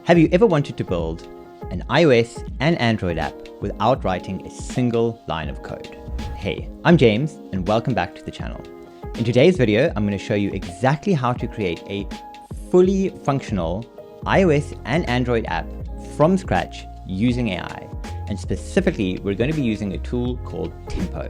Have you ever wanted to build an iOS and Android app without writing a single line of code? Hey, I'm James and welcome back to the channel. In today's video, I'm going to show you exactly how to create a fully functional iOS and Android app from scratch using AI. And specifically, we're going to be using a tool called Tempo.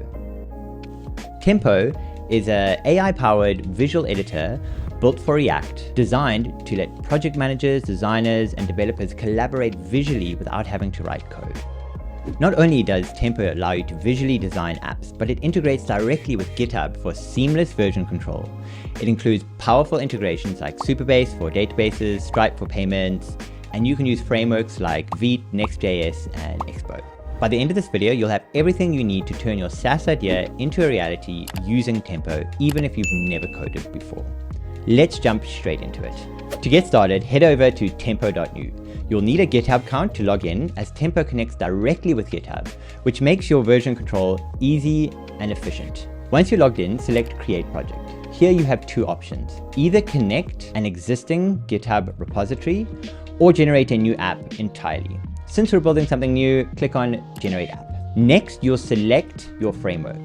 Tempo is an AI-powered visual editor built for React, designed to let project managers, designers, and developers collaborate visually without having to write code. Not only does Tempo allow you to visually design apps, but it integrates directly with GitHub for seamless version control. It includes powerful integrations like Supabase for databases, Stripe for payments, and you can use frameworks like Vite, Next.js, and Expo. By the end of this video, you'll have everything you need to turn your SaaS idea into a reality using Tempo, even if you've never coded before. Let's jump straight into it. To get started, head over to Tempo.new. You'll need a GitHub account to log in, as Tempo connects directly with GitHub, which makes your version control easy and efficient. Once you're logged in, select Create Project. Here you have two options: either connect an existing GitHub repository or generate a new app entirely. Since we're building something new, click on Generate App. Next, you'll select your framework.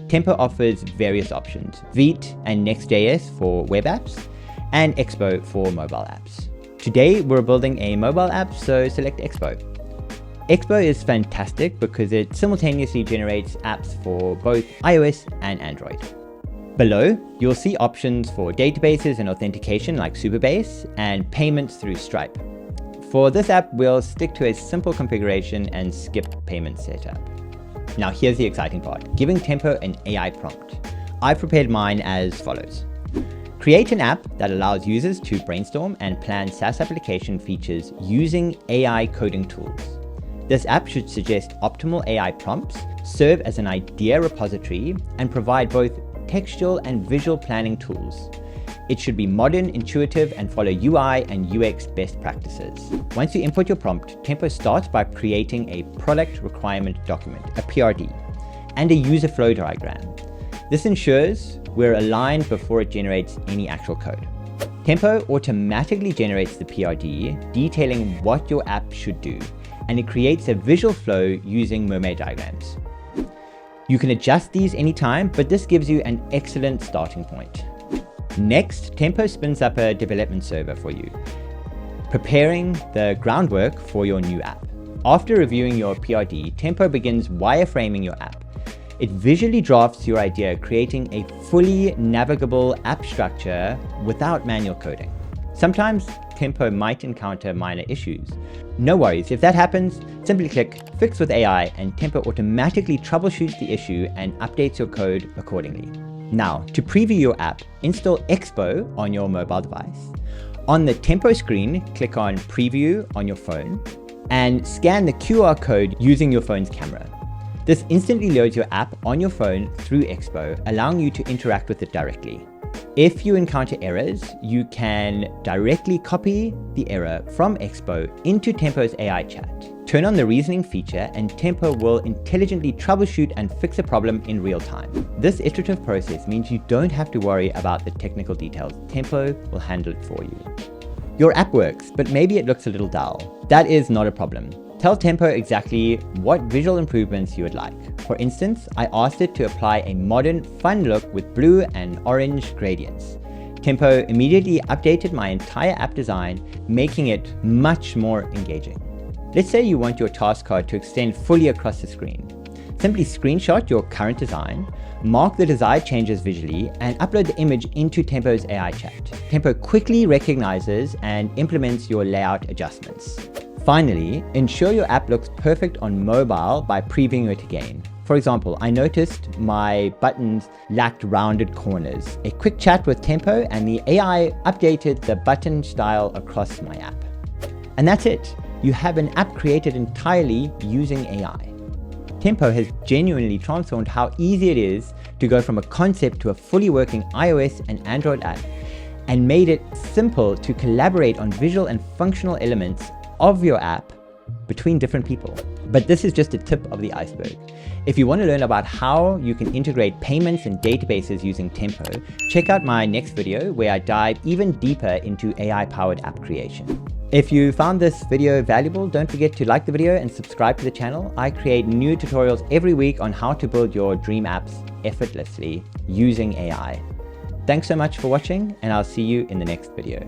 Tempo offers various options: Vite and Next.js for web apps, and Expo for mobile apps. Today, we're building a mobile app, so select Expo. Expo is fantastic because it simultaneously generates apps for both iOS and Android. Below, you'll see options for databases and authentication like Supabase, and payments through Stripe. For this app, we'll stick to a simple configuration and skip payment setup. Now here's the exciting part: giving Tempo an AI prompt. I've prepared mine as follows. Create an app that allows users to brainstorm and plan SaaS application features using AI coding tools. This app should suggest optimal AI prompts, serve as an idea repository, and provide both textual and visual planning tools. It should be modern, intuitive, and follow UI and UX best practices. Once you input your prompt, Tempo starts by creating a product requirement document, a PRD, and a user flow diagram. This ensures we're aligned before it generates any actual code. Tempo automatically generates the PRD, detailing what your app should do, and it creates a visual flow using mermaid diagrams. You can adjust these anytime, but this gives you an excellent starting point. Next, Tempo spins up a development server for you, preparing the groundwork for your new app. After reviewing your PRD, Tempo begins wireframing your app. It visually drafts your idea, creating a fully navigable app structure without manual coding. Sometimes Tempo might encounter minor issues. No worries, if that happens, simply click Fix with AI and Tempo automatically troubleshoots the issue and updates your code accordingly. Now, to preview your app, install Expo on your mobile device. On the Tempo screen, click on Preview on your phone and scan the QR code using your phone's camera. This instantly loads your app on your phone through Expo, allowing you to interact with it directly. If you encounter errors, you can directly copy the error from Expo into Tempo's AI chat. Turn on the reasoning feature and Tempo will intelligently troubleshoot and fix a problem in real time. This iterative process means you don't have to worry about the technical details. Tempo will handle it for you. Your app works, but maybe it looks a little dull. That is not a problem. Tell Tempo exactly what visual improvements you would like. For instance, I asked it to apply a modern, fun look with blue and orange gradients. Tempo immediately updated my entire app design, making it much more engaging. Let's say you want your task card to extend fully across the screen. Simply screenshot your current design, mark the desired changes visually, and upload the image into Tempo's AI chat. Tempo quickly recognizes and implements your layout adjustments. Finally, ensure your app looks perfect on mobile by previewing it again. For example, I noticed my buttons lacked rounded corners. A quick chat with Tempo and the AI updated the button style across my app. And that's it. You have an app created entirely using AI. Tempo has genuinely transformed how easy it is to go from a concept to a fully working iOS and Android app, and made it simple to collaborate on visual and functional elements of your app between different people. But this is just the tip of the iceberg. If you want to learn about how you can integrate payments and databases using Tempo, check out my next video where I dive even deeper into AI-powered app creation. If you found this video valuable, don't forget to like the video and subscribe to the channel. I create new tutorials every week on how to build your dream apps effortlessly using AI. Thanks so much for watching, and I'll see you in the next video.